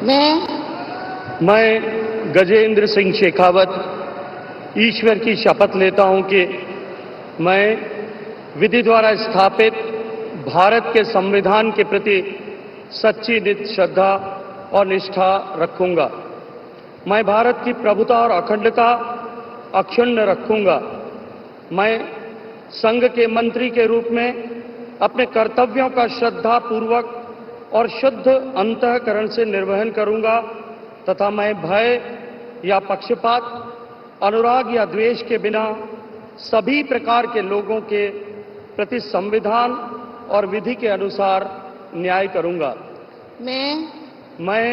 मैं गजेंद्र सिंह शेखावत ईश्वर की शपथ लेता हूं कि मैं विधि द्वारा स्थापित भारत के संविधान के प्रति सच्ची नित्य श्रद्धा और निष्ठा रखूंगा। मैं भारत की प्रभुता और अखंडता अक्षुण्ण रखूंगा। मैं संघ के मंत्री के रूप में अपने कर्तव्यों का श्रद्धापूर्वक और शुद्ध अंतःकरण से निर्वहन करूंगा तथा मैं भय या पक्षपात, अनुराग या द्वेष के बिना सभी प्रकार के लोगों के प्रति संविधान और विधि के अनुसार न्याय करूंगा। मैं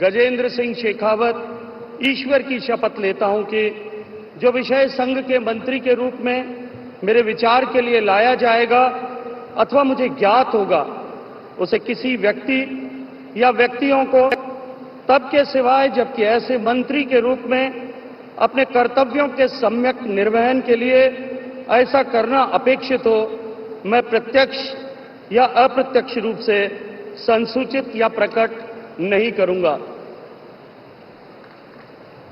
गजेंद्र सिंह शेखावत ईश्वर की शपथ लेता हूं कि जो विषय संघ के मंत्री के रूप में मेरे विचार के लिए लाया जाएगा अथवा मुझे ज्ञात होगा, उसे किसी व्यक्ति या व्यक्तियों को तब के सिवाय जबकि ऐसे मंत्री के रूप में अपने कर्तव्यों के सम्यक निर्वहन के लिए ऐसा करना अपेक्षित हो, मैं प्रत्यक्ष या अप्रत्यक्ष रूप से संसूचित या प्रकट नहीं करूंगा।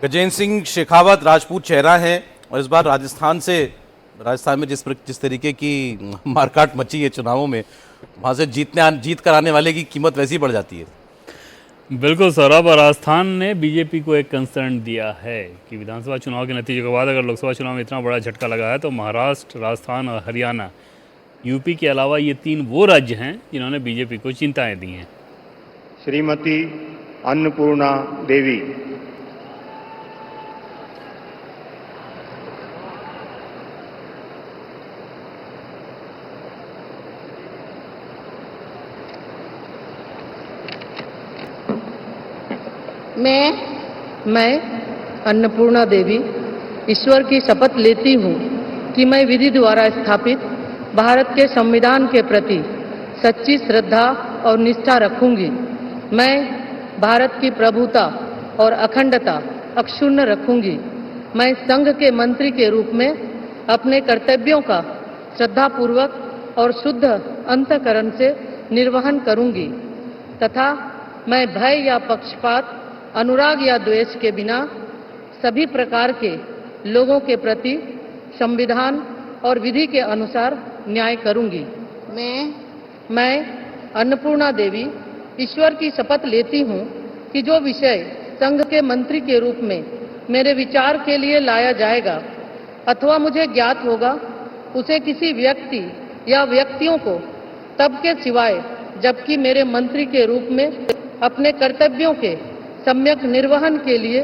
गजेंद्र सिंह शेखावत राजपूत चेहरा हैं और इस बार राजस्थान में जिस तरीके की मारकाट मची है चुनावों में, वहां से जीत कर आने वाले की कीमत वैसी बढ़ जाती है। बिल्कुल सौरभ, राजस्थान ने बीजेपी को एक कंसर्न दिया है कि विधानसभा चुनाव के नतीजे के बाद अगर लोकसभा चुनाव में इतना बड़ा झटका लगा है तो महाराष्ट्र, राजस्थान और हरियाणा, यूपी के अलावा ये 3 वो राज्य हैं जिन्होंने बीजेपी को चिंताएं दी हैं। श्रीमती अन्नपूर्णा देवी। मैं अन्नपूर्णा देवी ईश्वर की शपथ लेती हूँ कि मैं विधि द्वारा स्थापित भारत के संविधान के प्रति सच्ची श्रद्धा और निष्ठा रखूंगी। मैं भारत की प्रभुता और अखंडता अक्षुण्ण रखूंगी। मैं संघ के मंत्री के रूप में अपने कर्तव्यों का श्रद्धापूर्वक और शुद्ध अंतःकरण से निर्वहन करूंगी तथा मैं भय या पक्षपात, अनुराग या द्वेष के बिना सभी प्रकार के लोगों के प्रति संविधान और विधि के अनुसार न्याय करूंगी। मैं अन्नपूर्णा देवी ईश्वर की शपथ लेती हूँ कि जो विषय संघ के मंत्री के रूप में मेरे विचार के लिए लाया जाएगा अथवा मुझे ज्ञात होगा, उसे किसी व्यक्ति या व्यक्तियों को तब के सिवाय जबकि मेरे मंत्री के रूप में अपने कर्तव्यों के सम्यक निर्वहन के लिए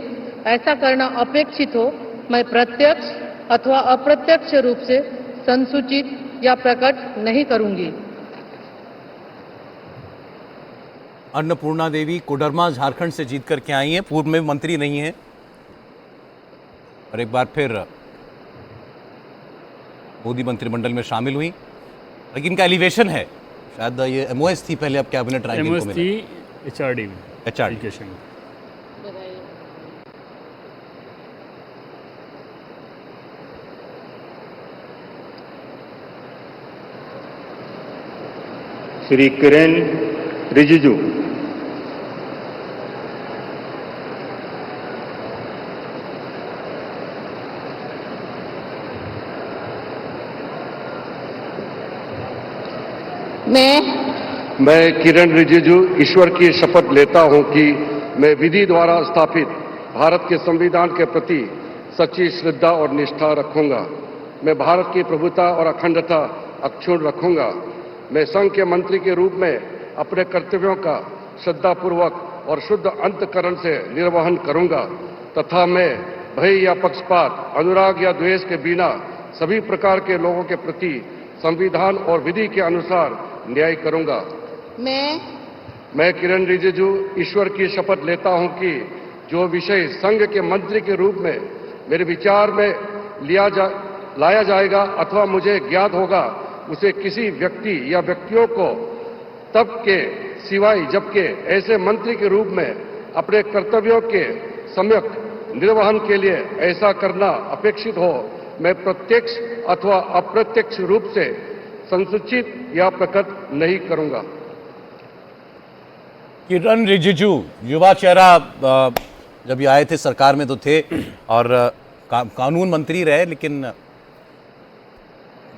ऐसा करना अपेक्षित हो, मैं प्रत्यक्ष अथवा अप्रत्यक्ष रूप से संसूचित या प्रकट नहीं करूंगी। अन्नपूर्णा देवी कोडरमा झारखंड से जीत करके आई हैं, पूर्व में मंत्री नहीं हैं और एक बार फिर मोदी मंत्रिमंडल में शामिल हुई, लेकिन इनका एलिवेशन है, शायद ये एमओएस थी पहले, अब कैबिनेट रैंकिंग को मिला। एचआरडी में श्री किरेन रिजिजू। मैं किरण रिजिजू ईश्वर की शपथ लेता हूं कि मैं विधि द्वारा स्थापित भारत के संविधान के प्रति सच्ची श्रद्धा और निष्ठा रखूंगा। मैं भारत की प्रभुता और अखंडता अक्षुण्ण रखूंगा। मैं संघ के मंत्री के रूप में अपने कर्तव्यों का श्रद्धापूर्वक और शुद्ध अंतःकरण से निर्वहन करूंगा तथा मैं भय या पक्षपात, अनुराग या द्वेष के बिना सभी प्रकार के लोगों के प्रति संविधान और विधि के अनुसार न्याय करूंगा। मैं किरण रिजिजू ईश्वर की शपथ लेता हूं कि जो विषय संघ के मंत्री के रूप में मेरे विचार में लाया जाएगा अथवा मुझे ज्ञात होगा, उसे किसी व्यक्ति या व्यक्तियों को तब के सिवाय जबकि ऐसे मंत्री के रूप में अपने कर्तव्यों के सम्यक निर्वहन के लिए ऐसा करना अपेक्षित हो, मैं प्रत्यक्ष अथवा अप्रत्यक्ष रूप से संसूचित या प्रकट नहीं करूंगा। किरण रिजिजू युवा चेहरा, जब ये आए थे सरकार में तो थे और कानून मंत्री रहे, लेकिन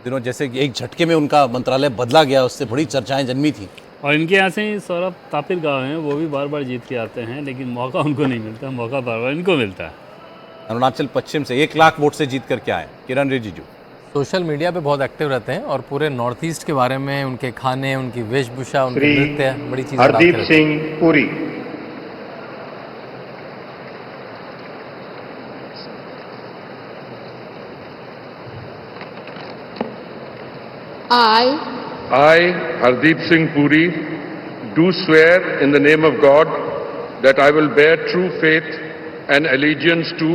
दिनों जैसे कि एक झटके में उनका मंत्रालय बदला गया, उससे बड़ी चर्चाएं जन्मी थी। और इनके यहाँ से सौरभ तापिर गाँव हैं, वो भी बार बार जीत के आते हैं, लेकिन मौका उनको नहीं मिलता, मौका बार बार इनको मिलता है। अरुणाचल पश्चिम से 1 लाख वोट से जीत करके आए किरण रिजिजू। सोशल मीडिया पे बहुत एक्टिव रहते हैं और पूरे नॉर्थ ईस्ट के बारे में, उनके खाने, उनकी वेशभूषा, उनके श्री नृत्य, बड़ी चीज़ें Hardeep Singh Puri. I, Hardeep Singh Puri, do swear in the name of God that I will bear true faith and allegiance to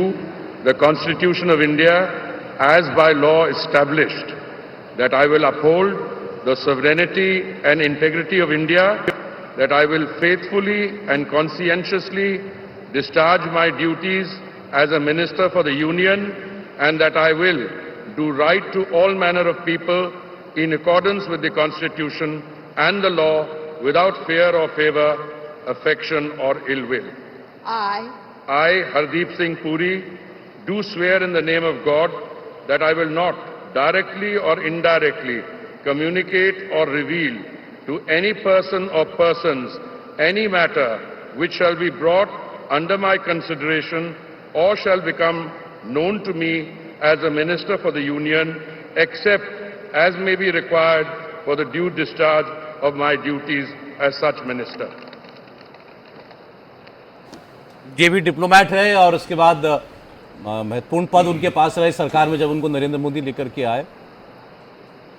the Constitution of India as by law established, that I will uphold the sovereignty and integrity of India, that I will faithfully and conscientiously discharge my duties as a Minister for the Union, and that I will do right to all manner of people in accordance with the Constitution and the law without fear or favor, affection or ill will. I, Hardeep Singh Puri, do swear in the name of God that I will not directly or indirectly communicate or reveal to any person or persons any matter which shall be brought under my consideration or shall become known to me as a Minister for the Union, except as may be required for the due discharge of my duties as such Minister. ये भी diplomat है और उसके बाद महत्वपूर्ण पद उनके पास रहे सरकार में, जब उनको नरेंद्र मोदी लेकर के आए।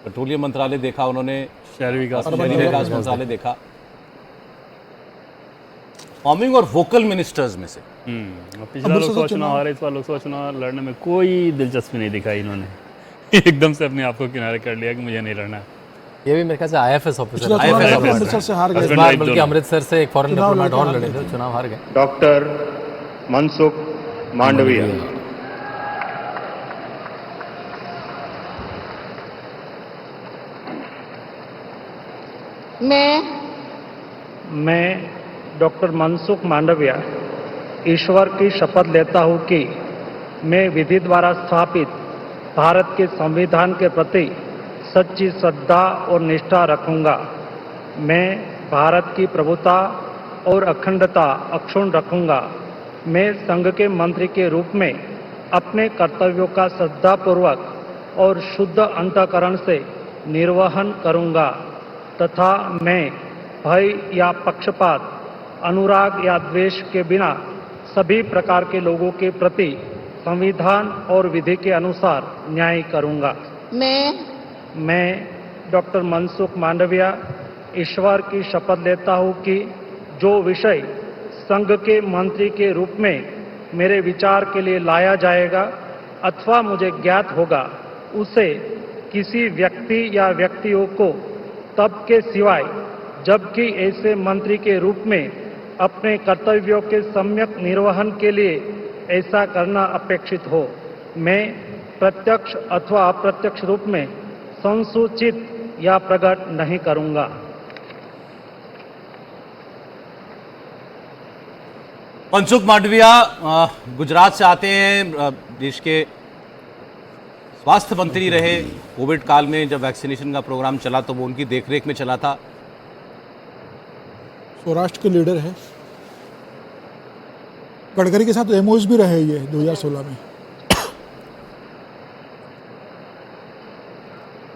पेट्रोलियम मंत्रालय देखा उन्होंने, शहरी विकास मंत्रालय देखा, फॉर्मिंग और वोकल मिनिस्टर्स में से। पिछला लोकसभा चुनाव आ रहा है, इस बार लोकसभा चुनाव लड़ने में कोई दिलचस्पी नहीं दिखाई इन्होंने। एकदम से अपने आप को किनारे कर लिया कि मुझे नहीं लड़ना। ये भी मेरे ख्याल से IFS ऑफिसर अमृतसर से हार गए इस बार, बल्कि अमृतसर से एक फॉरेन डिप्लोमेट और लड़े थे, चुनाव हार गए। डॉक्टर मनसुख मांडविया। मैं डॉक्टर मनसुख मांडविया ईश्वर की शपथ लेता हूं कि मैं विधि द्वारा स्थापित भारत के संविधान के प्रति सच्ची श्रद्धा और निष्ठा रखूंगा। मैं भारत की प्रभुता और अखंडता अक्षुण्ण रखूंगा। मैं संघ के मंत्री के रूप में अपने कर्तव्यों का श्रद्धापूर्वक और शुद्ध अंतःकरण से निर्वहन करूंगा तथा मैं भय या पक्षपात, अनुराग या द्वेष के बिना सभी प्रकार के लोगों के प्रति संविधान और विधि के अनुसार न्याय करूंगा। मैं डॉक्टर मनसुख मांडविया ईश्वर की शपथ लेता हूं कि जो विषय संघ के मंत्री के रूप में मेरे विचार के लिए लाया जाएगा अथवा मुझे ज्ञात होगा, उसे किसी व्यक्ति या व्यक्तियों को तब के सिवाय जबकि ऐसे मंत्री के रूप में अपने कर्तव्यों के सम्यक निर्वहन के लिए ऐसा करना अपेक्षित हो, मैं प्रत्यक्ष अथवा अप्रत्यक्ष रूप में संसूचित या प्रकट नहीं करूंगा। मनसुख मांडविया गुजरात से आते हैं, देश के स्वास्थ्य मंत्री रहे। कोविड काल में जब वैक्सीनेशन का प्रोग्राम चला तो वो उनकी देखरेख में चला था। सौराष्ट्र के लीडर है, गडकरी के साथ एमओएस भी रहे ये 2016 में।